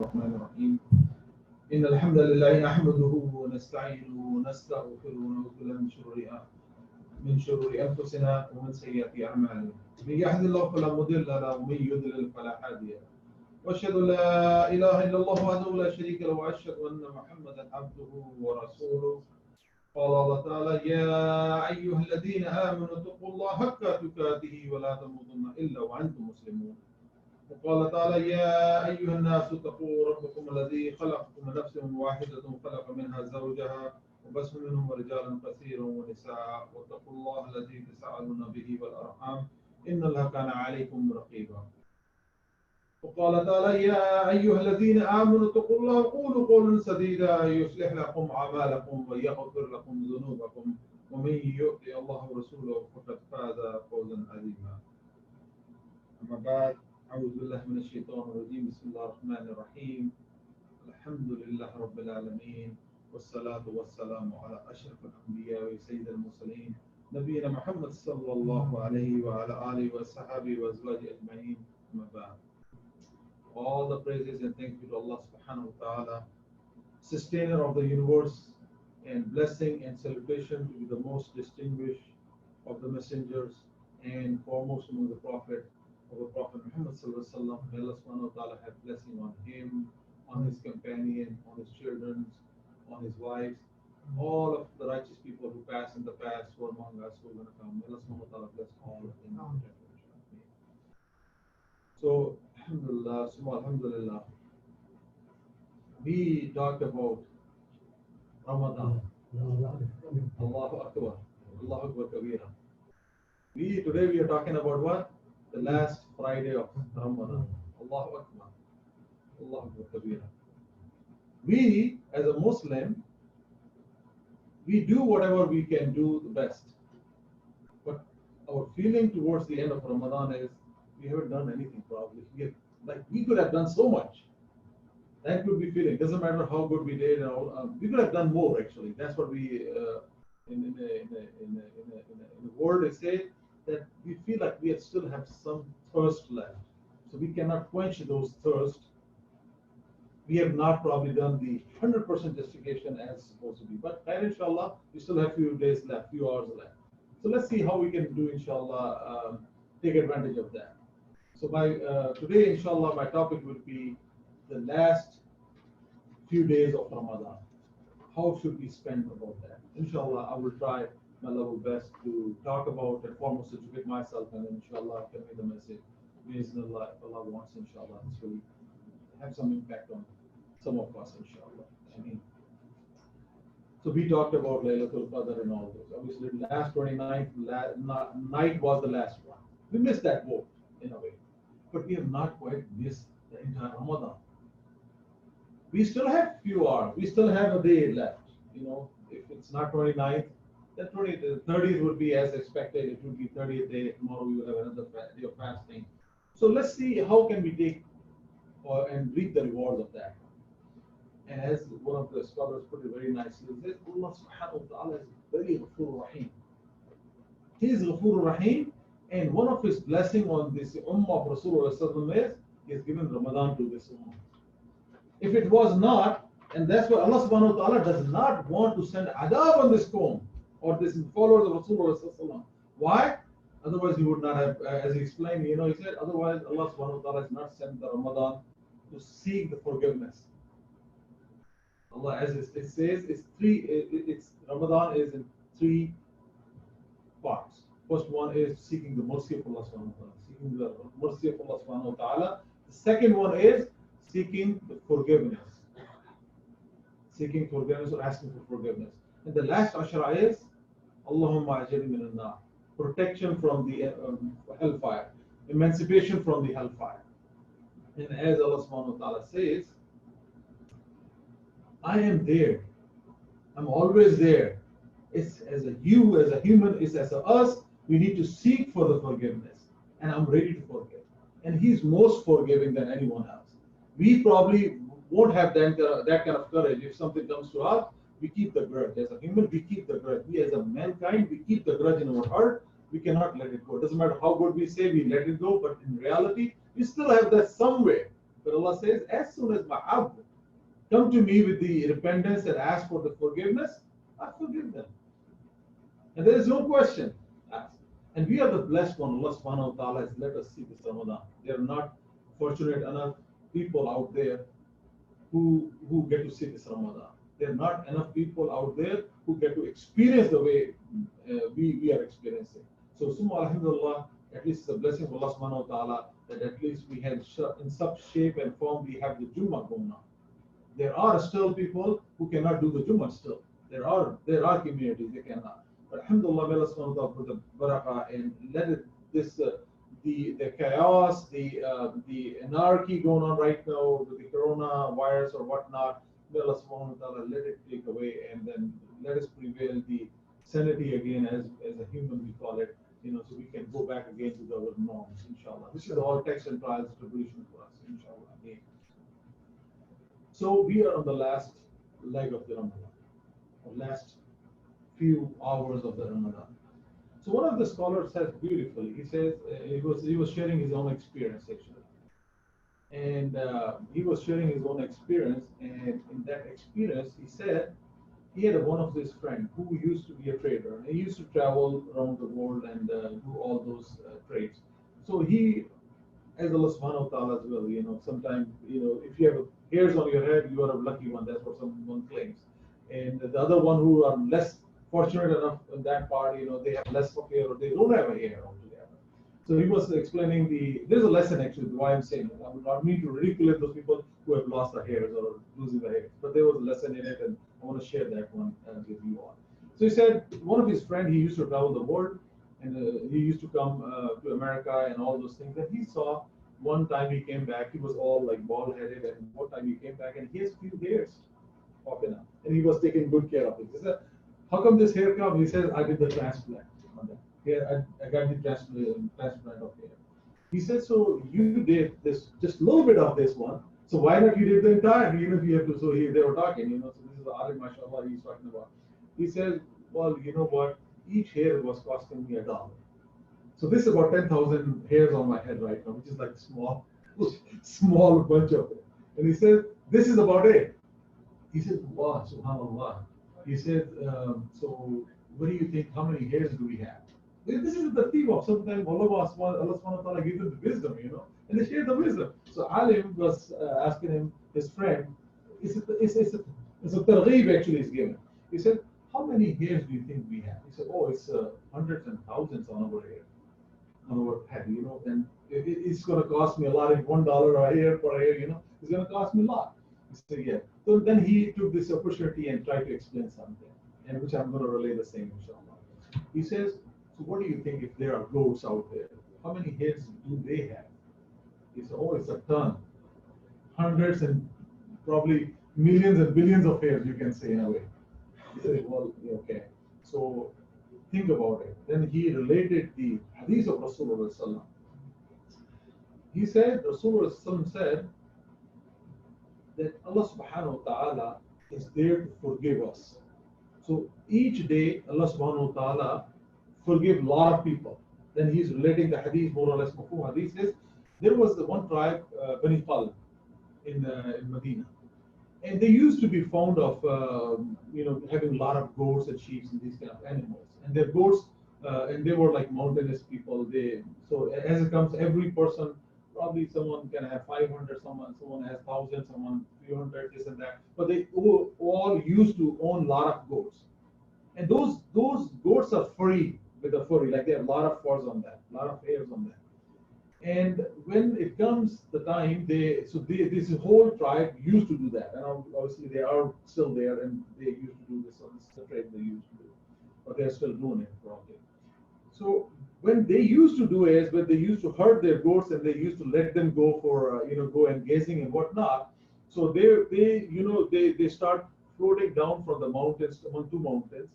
الرحمن الرحيم إن الحمد لله نحمده ونستعينه ونستغفره ونعوذ بالله من شرور أنفسنا ومن سيئات أعمالنا من يهد الله فلا مضل له ومن يضلل فلا هادي له وأشهد أن لا إله إلا الله وحده لا شريك له وأشهد أن محمدا عبده ورسوله قال الله تعالى يا أيها الذين آمنوا اتقوا الله حق تقاته ولا تموتن إلا وأنتم مسلمون وقال تعالى يا أيها الناس اتقوا ربكم الذي خلقكم من نفس واحدة وخلق منها زوجها وبث منهم رجالا كثيرا ونساء واتقوا الله الذي تساءلون به والأرحام إن الله كان عليكم رقيبا وقال تعالى يا أيها الذين آمنوا اتقوا الله وقولوا قولا سديدا يصلح لكم أعمالكم ويغفر لكم ذنوبكم ومن يطع الله ورسوله فقد فاز فوزا عظيما أما بعد أعوذ بالله من الشيطان الرجيم بسم الله الرحمن الرحيم الحمد لله رب العالمين والصلاة والسلام على أشرف الأنبياء وسيد المرسلين نبينا محمد صلى الله عليه وعلى آله وصحبه وأزواجه أجمعين أما بعد. All the praises and thanks to Allah subhanahu wa ta'ala, sustainer of the universe, and blessing and celebration to be the most distinguished of the messengers and foremost among the Prophet of the Prophet Muhammad sallallahu alaihi wasallam. May Allah subhanahu wa ta'ala have blessing on him, on his companion, on his children, on his wives, all of the righteous people who passed in the past, who are among us, who are going to come. May Allah subhanahu wa ta'ala bless all of them. So, alhamdulillah, alhamdulillah, we talked about Ramadan. Allahu Akbar. Allahu Akbar Kabira. Today we are talking about what? The last Friday of Ramadan. Allahu Akbar. Allahu Akbar Kabira. We, as a Muslim, we do whatever we can do the best. But our feeling towards the end of Ramadan is we haven't done anything probably. We could have done so much. That could be feeling. Doesn't matter how good we did. We could have done more actually. That's what we in the word they say that we feel like we still have some thirst left. So we cannot quench those thirst. We have not probably done the 100% justification as supposed to be. But inshallah, we still have few days left, few hours left. So let's see how we can do inshallah, take advantage of that. So today inshallah my topic will be the last few days of Ramadan. How should we spend about that? Inshallah, I will try my level best to talk about and foremost educate myself and then inshallah convey the message. Bismillah, if Allah wants, inshallah, this will have some impact on some of us, inshallah. I mean, so we talked about Laylatul Qadr and all those. Obviously, the last 29th night was the last one. We missed that boat in a way, but we have not quite missed the entire Ramadan. We still have few hours. We still have a day left. If it's not 29th, then 30th would be as expected. It would be 30th day. Tomorrow we will have another day of fasting. So let's see how can we take and reap the rewards of that. And as one of the scholars put it very nicely, he says, Allah subhanahu wa ta'ala is very Ghafur Rahim. He is Ghafur Rahim, and one of his blessing on this Ummah of Rasulullah is he has given Ramadan to this Ummah. If it was not, and that's why Allah subhanahu wa ta'ala does not want to send adab on this qawm or this followers of Rasulullah. Why? Otherwise he would not have, as he explained, he said, otherwise Allah subhanahu wa ta'ala has not sent the Ramadan to seek the forgiveness. Allah, as it says, Ramadan is in three parts. First one is seeking the mercy of Allah subhanahu wa ta'ala. Seeking the mercy of Allah subhanahu wa ta'ala. The second one is seeking the forgiveness. Seeking forgiveness or asking for forgiveness. And the last ashra is Allahumma ajirni min an-nar. Protection from the hellfire. Emancipation from the hellfire. And as Allah subhanahu wa ta'ala says, I am there. I'm always there. It's as a human, it's as a us, we need to seek for the forgiveness. And I'm ready to forgive. And He's most forgiving than anyone else. We probably won't have that kind of courage. If something comes to us, we keep the grudge. As a human, we keep the grudge. We as a mankind, we keep the grudge in our heart. We cannot let it go. It doesn't matter how good we say we let it go, but in reality, we still have that somewhere. But Allah says, as soon as my abd come to me with the repentance and ask for the forgiveness, I forgive them. And there is no question. And we are the blessed one. Allah subhanahu wa ta'ala has let us see this Ramadan. There are not fortunate enough people out there who get to see this Ramadan. There are not enough people out there who get to experience the way we are experiencing. So, Summa alhamdulillah, at least it's a blessing of Allah subhanahu wa ta'ala that at least we have in some shape and form we have the Jummah going on. There are still people who cannot do the Jummah still. There are communities they cannot. But alhamdulillah, may Allah subhanahu wa ta'ala put the barakah and let it the chaos, the anarchy going on right now with the coronavirus or whatnot, may Allah subhanahu wa ta'ala let it take away and then let us prevail the sanity again as a human we call it, so we can go back again to our norms, inshallah. This is all tests and trials tribulation for us, inshallah. Again. So we are on the last leg of the Ramadan, or last few hours of the Ramadan. So one of the scholars says beautifully. He says he was sharing his own experience actually, and he was sharing his own experience. And in that experience, he said he had one of his friends who used to be a trader. And he used to travel around the world and do all those trades. So he, as Allah subhanahu wa ta'ala as well, sometimes if you have hairs on your head, you are a lucky one. That's what someone claims. And the other one who are less fortunate enough in that part, they have less of hair or they don't have a hair altogether. So he was explaining there's a lesson actually why I'm saying it. I would not mean to ridicule those people who have lost their hairs or losing their hairs, but there was a lesson in it and I want to share that one with you all. So he said one of his friends, he used to travel the world and he used to come to America and all those things. And he saw one time he came back, he was all like bald headed, and one time he came back and he has few hairs popping up and he was taking good care of it. He said, how come this hair come? He says, I did the transplant on that. Here, I got the transplant of hair. He said, so you did this, just a little bit of this one. So why not you did the entire? Even if you have to, so they were talking, so this is the Alim mashallah he's talking about. He says, well, you know what? Each hair was costing me $1. So this is about 10,000 hairs on my head right now, which is like small bunch of it. And he said, this is about it. He said, wow, subhanallah. He said, so what do you think, how many hairs do we have? This is the theme of sometimes Allah subhanahu wa ta'ala gives them the wisdom, and they share the wisdom. So Alim was asking him, his friend, it's a targheeb actually is given. He said, how many hairs do you think we have? He said, oh, it's hundreds and thousands on our hair, on our head, and it's going to cost me a lot. If $1 a hair per hair, it's going to cost me a lot. He said, yeah. So then he took this opportunity and tried to explain something, and which I'm going to relay the same, inshallah. He says, so what do you think if there are goats out there? How many hairs do they have? He said, oh, it's a ton. Hundreds and probably millions and billions of hairs, you can say in a way. He said, well, okay. So think about it. Then he related the hadith of Rasulullah. He said, Rasulullah said, that Allah subhanahu wa ta'ala is there to forgive us. So each day Allah subhanahu wa ta'ala forgive a lot of people. Then he's relating the hadith more or less. Hadith says there was the one tribe, Bani Qalb, in Medina, and they used to be fond of having a lot of goats and sheep and these kind of animals. And their goats, and they were like mountainous people. So as it comes, every person. Probably someone can have 500, someone has 1,000, someone 300, this and that. But they all used to own a lot of goats. And those goats are furry with a furry, like they have a lot of furs on that, a lot of hairs on that. And when it comes the time, this whole tribe used to do that. And obviously they are still there and they used to do this, so this is the trade they used to do. But they're still doing it probably. So when they used to do is when they used to herd their goats and they used to let them go for go and gazing and whatnot. So they start floating down from the mountains among two mountains,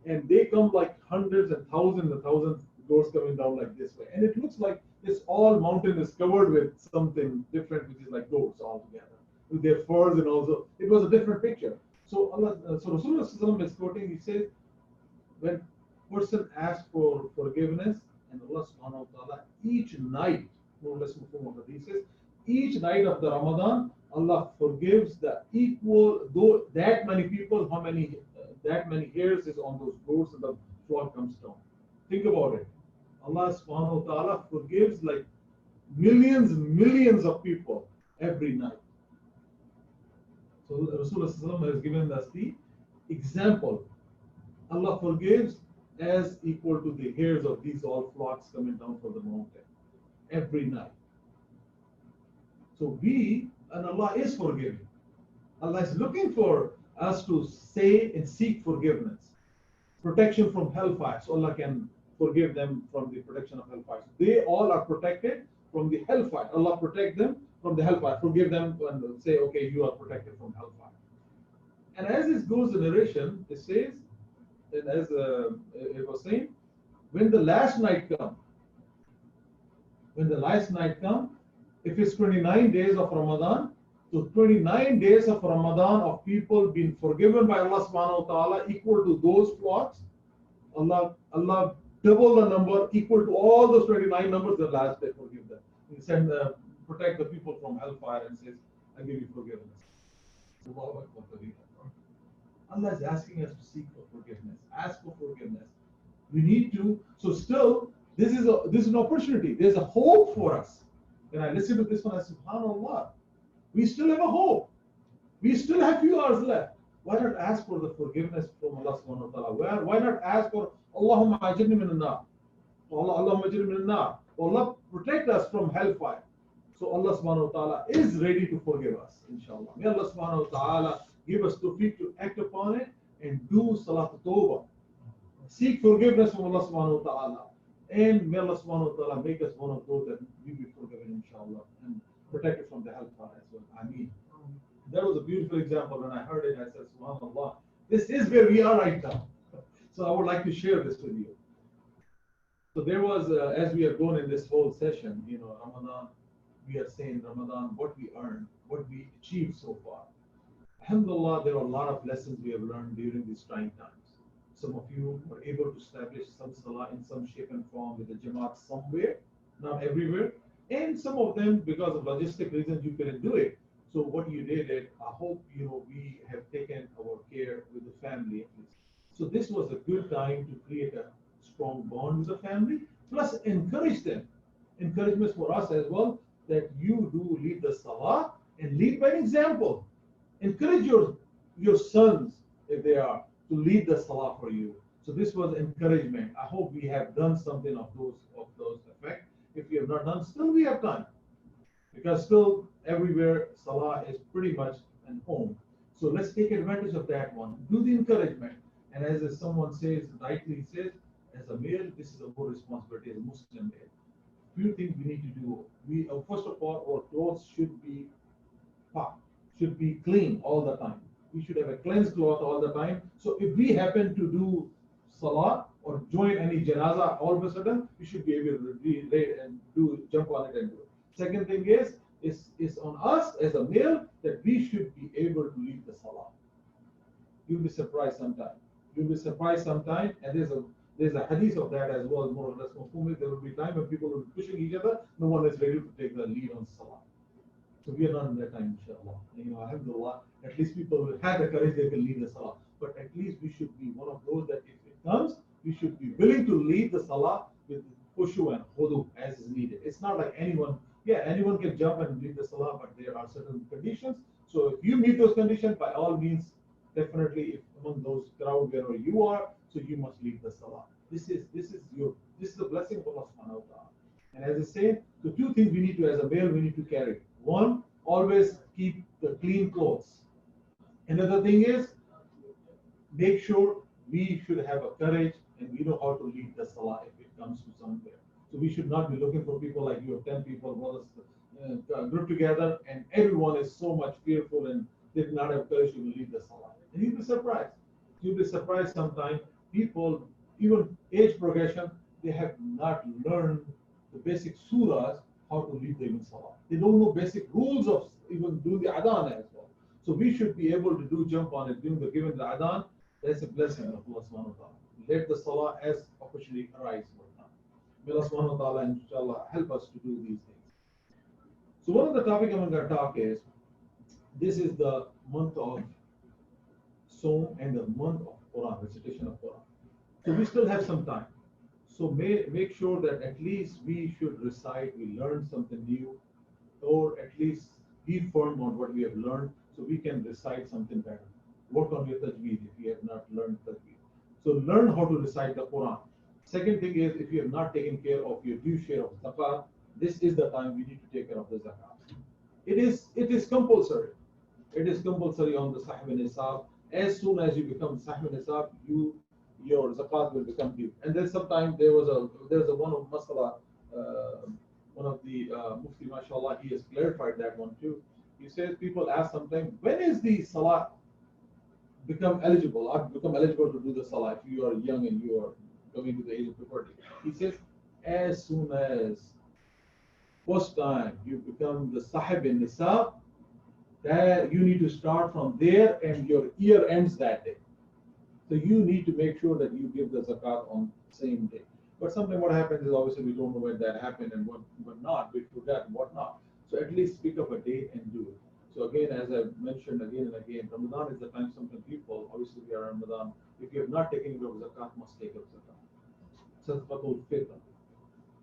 and they come like hundreds and thousands goats coming down like this way, and it looks like this all mountain is covered with something different, which is like goats all together with their furs, and also it was a different picture. So Rasulullah is quoting. He says, when person asks for forgiveness, and Allah subhanahu wa ta'ala each night, more or less, he says, Each night of the Ramadan, Allah forgives the equal, though that many people, how many, that many hairs is on those goats and the flock comes down. Think about it. Allah subhanahu wa ta'ala forgives like millions of people every night. So Rasulullah has given us the example. Allah forgives as equal to the hairs of these all flocks coming down from the mountain every night. So and Allah is forgiving. Allah is looking for us to say and seek forgiveness, protection from hellfire. So Allah can forgive them from the protection of hellfire. So they all are protected from the hellfire. Allah protect them from the hellfire. Forgive them and say, okay, you are protected from hellfire. And as this goes in narration, it says, and as it was saying, when the last night comes, if it's 29 days of Ramadan, so 29 days of Ramadan of people being forgiven by Allah subhanahu wa ta'ala equal to those flocks. Allah double the number equal to all those 29 numbers the last day forgive them. He said, protect the people from hellfire and says, I give you forgiveness. Allah is asking us to seek for forgiveness. Ask for forgiveness. We need to. So still, this is an opportunity. There's a hope for us. When I listen to this one, I say, SubhanAllah, we still have a hope. We still have few hours left. Why not ask for the forgiveness from Allah subhanahu wa ta'ala? Why not ask for Allahumma ajirni min an-nar? Allahumma ajirni min an-nar. Allah protect us from hellfire. So Allah subhanahu wa ta'ala is ready to forgive us, inshallah. May Allah subhanahu wa ta'ala give us tawfiq to act upon it and do salat tawbah. Seek forgiveness from Allah subhanahu wa ta'ala. And may Allah subhanahu wa ta'ala make us one of those that will be forgiven, inshallah, and protected from the hellfire as well. Ameen. That was a beautiful example. When I heard it, I said, SubhanAllah, this is where we are right now. So I would like to share this with you. So there was, as we have gone in this whole session, Ramadan, we are saying Ramadan, what we earned, what we achieved so far. Alhamdulillah, there are a lot of lessons we have learned during these trying times. Some of you were able to establish some salah in some shape and form with the Jamaat somewhere, not everywhere. And some of them, because of logistic reasons, you couldn't do it. So what you did, I hope we have taken our care with the family at least. So this was a good time to create a strong bond with the family, plus encourage them. Encouragement for us as well, that you do lead the salah and lead by example. Encourage your sons, if they are, to lead the salah for you. So this was encouragement. I hope we have done something of those effects. If we have not done, still we have time. Because still everywhere salah is pretty much at home. So let's take advantage of that one. Do the encouragement. And as someone says, rightly says, as a male, this is a more responsibility as a Muslim male. Few things we need to do. First of all, our clothes should be clean all the time. We should have a cleansed cloth all the time. So if we happen to do salah or join any janazah all of a sudden, we should be able to be ready and jump on it and do it. Second thing is on us as a male that we should be able to lead the salah. You'll be surprised sometime. And there's a hadith of that as well, more or less. There will be time when people will be pushing each other. No one is ready to take the lead on salah. So we are not in that time, inshallah. Alhamdulillah, at least people will have the courage they can lead the salah. But at least we should be one of those that if it comes, we should be willing to lead the salah with khushu and khudu as is needed. It's not like anyone can jump and lead the salah, but there are certain conditions. So if you meet those conditions, by all means, definitely if among those crowd wherever you are, so you must lead the salah. This is a blessing of Allah subhanahu wa ta'ala. And as I say, the two things we need to, as a male, we need to carry. One, always keep the clean clothes. Another thing is, make sure we should have a courage and we know how to lead the salah if it comes to somewhere. So we should not be looking for people like you have 10 people, brothers, group together, and everyone is so much fearful and they do not have courage to lead the salah. And you'll be surprised. You'll be surprised sometimes. People, even age progression, they have not learned the basic surahs how to lead them in salah. They don't know basic rules of even doing the adhan as well. So we should be able to jump on it, given the adhan. That's a blessing of Allah subhanahu wa ta'ala. Let the salah as opportunity arise. May Allah subhanahu wa ta'ala inshallah help us to do these things. So one of the topic I'm going to talk is, this is the month of Som and the month of Quran, recitation of Quran. So we still have some time. So make sure that at least we should recite, we learn something new, or at least be firm on what we have learned so we can recite something better. Work on your tajweed if you have not learned tajweed. So learn how to recite the Quran. Second thing is, if you have not taken care of your due share of zakat, this is the time we need to take care of the zakat. It is compulsory. It is compulsory on the sahib and nisab. As soon as you become sahib and nisab, your zakat will become due. And then sometime there's a one of masala, uh, one of the mufti, mashallah, he has clarified that one too. He says people ask sometimes, when is the salah become eligible or become eligible to do the salah if you are young and you are coming to the age of puberty? He says, as soon as first time you become the sahib and nisab, that you need to start from there and your year ends that day. So you need to make sure that you give the zakat on the same day. But sometimes what happens is, obviously we don't know when that happened and what not, we forget what not. So at least pick up a date and do it. So again, as I mentioned again and again, Ramadan is the time sometimes people, obviously we are in Ramadan, if you have not taken your zakat, must take up zakat. Sadaqatul fitr.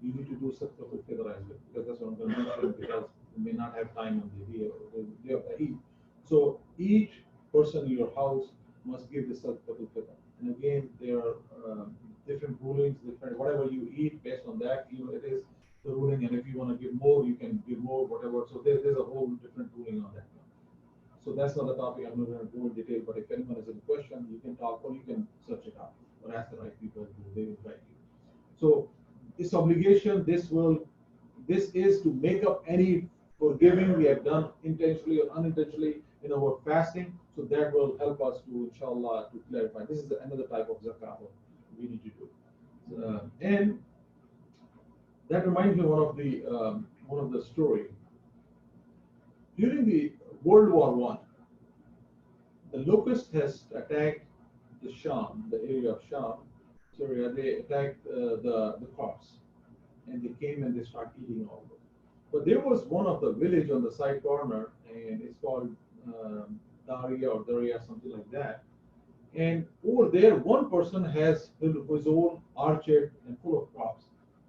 You need to do Sadaqatul Fitr as well, because that's what I'm going to mention, because you may not have time on the day of the Eid. So each person in your house must give the Sadaqatul Fitr. And again, there are different rulings, different, whatever you eat, based on that, it is the ruling, and if you want to give more, you can give more, whatever. So there's a whole different ruling on that. So that's not the topic I'm not going to go in detail, but if anyone has any question, you can talk or you can search it out or ask the right people, they will guide you. So this obligation, this is to make up any forgiving we have done intentionally or unintentionally in our fasting. So that will help us to, inshallah, to clarify. This is another type of zakat we need to do. And that reminds me of one of the story. During the World War One, the locust has attacked the Sham, the area of Sham, Syria. They attacked the crops, and they came and they started eating all of it. But there was one of the village on the side corner, and it's called Daria or Daria, something like that. And over there, one person has his own orchard and full of crops.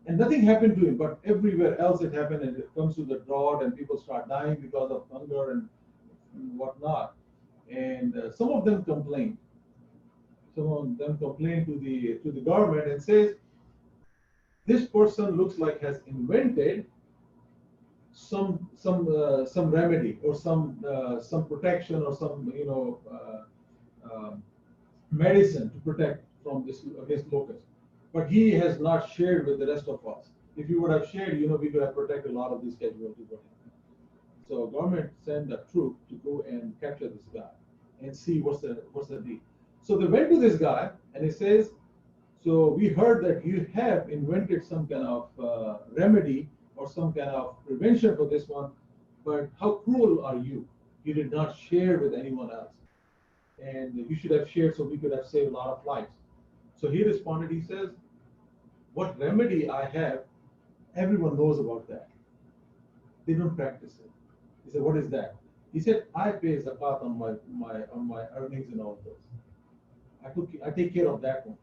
And nothing happened to him, but everywhere else it happened, and it comes to the drought, and people start dying because of hunger and whatnot. And some of them complain. Some of them complain to the government and says, this person looks like has invented some remedy or some protection or some medicine to protect from this against locusts, but he has not shared with the rest of us. If you would have shared, we could have protected a lot of these casualties. So government sent a troop to go and capture this guy and see what's the deal. So they went to this guy and he says, so we heard that you have invented some kind of remedy or some kind of prevention for this one, but how cruel are you? You did not share with anyone else. And you should have shared so we could have saved a lot of lives. So he responded, he says, what remedy I have, everyone knows about that. They don't practice it. He said, what is that? He said, I pay zakat on my earnings and all those. I take care of that one.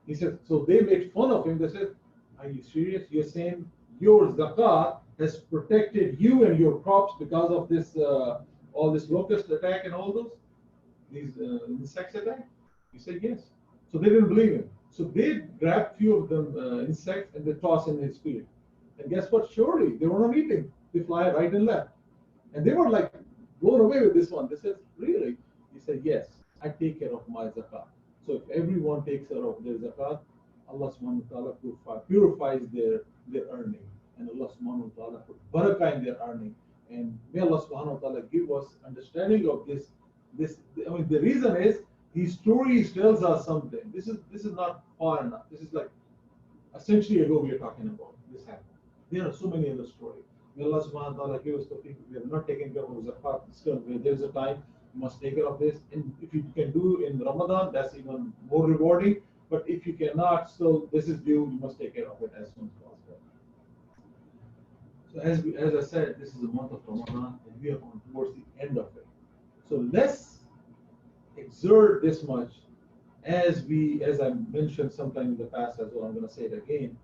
He said, so they made fun of him. They said, are you serious? You're saying your zakat has protected you and your crops because of this all this locust attack and all these insects attack? He said, yes. So they didn't believe him. So they grabbed few of them insects and they tossed in his field. And guess what? Surely they were not eating. They fly right and left. And they were like blown away with this one. They said, really? He said, yes, I take care of my zakat. So if everyone takes care of their zakat, Allah subhanahu wa ta'ala purifies their earning. And Allah subhanahu wa ta'ala put barakah in their earning. And may Allah subhanahu wa ta'ala give us understanding of this. The reason is these stories tells us something. This is not far enough. This is like a century ago we are talking about. This happened. There are so many other stories. May Allah subhanahu wa ta'ala give us the people. We have not taken care of zakat. Still, there's a time you must take care of this. And if you can do in Ramadan, that's even more rewarding. But if you cannot, still this is due. You must take care of it as soon as possible. So as I said, this is the month of Ramadan, and we are on towards the end of it. So let's exert this much as I mentioned sometime in the past as well. I'm going to say it again.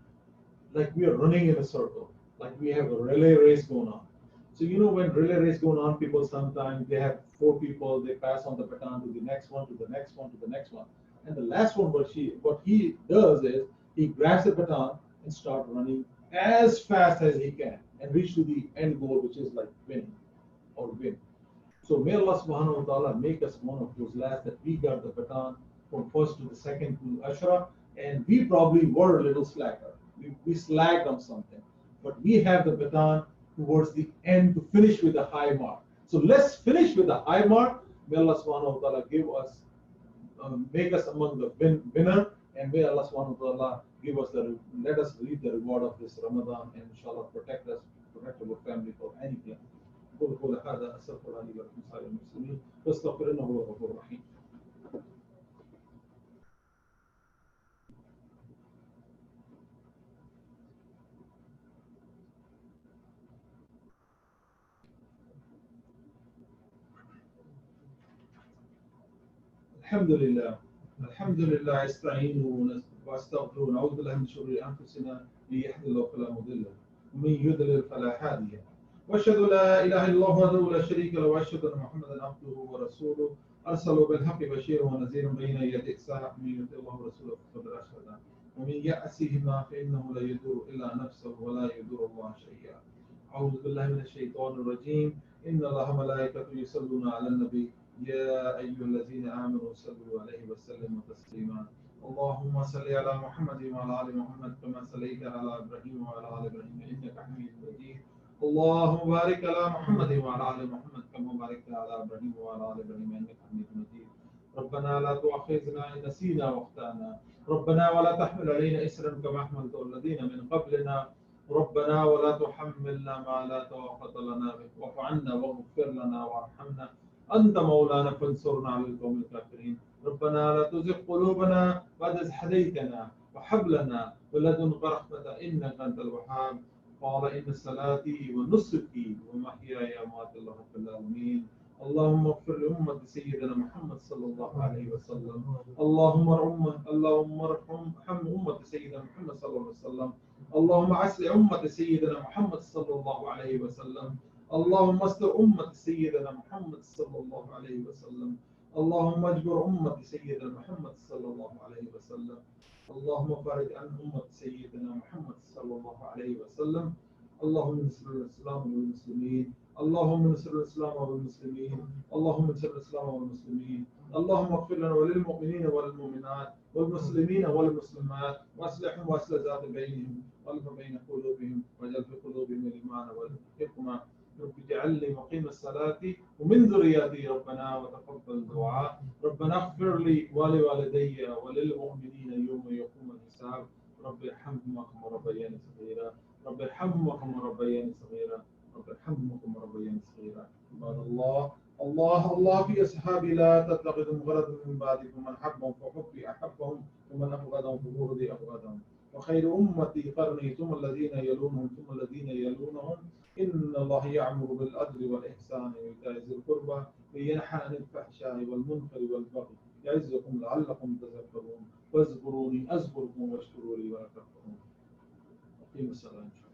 Like we are running in a circle, like we have a relay race going on. So you know when relay race going on, people sometimes they have four people, they pass on the baton to the next one, to the next one, to the next one, and the last one, what he does is he grabs the baton and start running as fast as he can and reach to the end goal, which is like winning or win. So may Allah subhanahu wa ta'ala make us one of those last that we got the baton from first to the second to Ashra, and we probably were a little slacker. We slacked on something, but we have the baton towards the end to finish with a high mark. So let's finish with a high mark. May Allah subhanahu wa ta'ala give us, make us among the winner, and may Allah subhanahu wa ta'ala give us let us reap the reward of this Ramadan, and inshallah protect us, protect our family from anything. قل قول هذا أستغفر الله لي ولكم سائر المسلمين فاستغفر إنه هو الغفور الرحيم. الحمد لله استعينوا واستغفروا ونعوذ بالله من شرور انفسنا من يهد الله فلا مضل له ومن يضلل فلا هادي له واشهد لا اله الا الله وحده لا شريك له واشهد ان محمدا عبده ورسوله ارسله بالحق بشيرا ونذيرا بين يدي الساعه من يطع الله ورسوله فقد رشد ومن يأسهما فانه لا يضر الا نفسه ولا يضر الله شيئا. اعوذ بالله من الشيطان الرجيم. ان الله وملائكته يصلون على النبي يا أيها الذين آمنوا صلوا عليه وسلموا تسليما. اللهم صل على محمد وعلى آل محمد كما صليت على إبراهيم وعلى آل إبراهيم إنك حميد مجيد. اللهم بارك على محمد وعلى آل محمد كما باركت على إبراهيم وعلى آل إبراهيم إنك حميد مجيد. ربنا لا تؤاخذنا إن نسينا واخطأنا. ربنا ولا تحمل علينا إسرا كما حملته الذين من قبلنا. ربنا ولا تحملنا ما لا طاقة لنا به واعف عنا واغفر لنا وارحمنا أنت مولانا فانصرنا على القوم الكافرين. ربنا لا تزغ قلوبنا بعد إذ هديتنا وهب لنا من لدنك رحمة إنك أنت الوهاب. قال إن صلاتي ونسكي ومحياي ومماتي لله رب العالمين. اللهم اغفر لأمة سيدنا محمد صلى الله عليه وسلم. اللهم ارحم أمة سيدنا محمد صلى الله عليه وسلم. اللهم عسل أمة سيدنا محمد صلى الله عليه وسلم. اللهم استر أمة سيدنا محمد صلى الله عليه وسلم. اللهم اجبر أمة سيدنا محمد صلى الله عليه وسلم. اللهم فرج عن أمة سيدنا محمد صلى الله عليه وسلم. اللهم انصر الإسلام والمسلمين. اللهم انصر الإسلام والمسلمين. اللهم انصر الإسلام والمسلمين. اللهم اغفر لنا وللمؤمنين والمؤمنات والمسلمين والمسلمات واصلحهم واصلح ذات بينهم والف بين قلوبهم واجعل في قلوبهم الإيمان والحكمة. رب اجعلني مقيم الصلاة ومن ذريتي ربنا وتقبل دعاء. ربنا اغفر لي ولوالدي وللمؤمنين يوم يقوم الحساب. رب ارحمهما كما ربياني صغيرا. رب ارحمهما كما ربياني صغيرا. رب ارحمهما كما ربياني صغيرا. عباد الله الله في أصحابي لا تتخذهم غرضا من بعدي فمن حبهم فحبي أحبهم ومن أبغضهم فبغضي أبغضهم. وخير أمتي قرني ثم الذين يلونهم ثم الذين يلونهم. إن الله يأمر بالعدل والإحسان وإيتاء ذي القربى وينهى عن الفحشاء والمنكر والبغي يعظكم لعلكم تذكرون. فاذكروني أذكركم واشكروا لي ولا تكفرون. أقيموا الصلاة.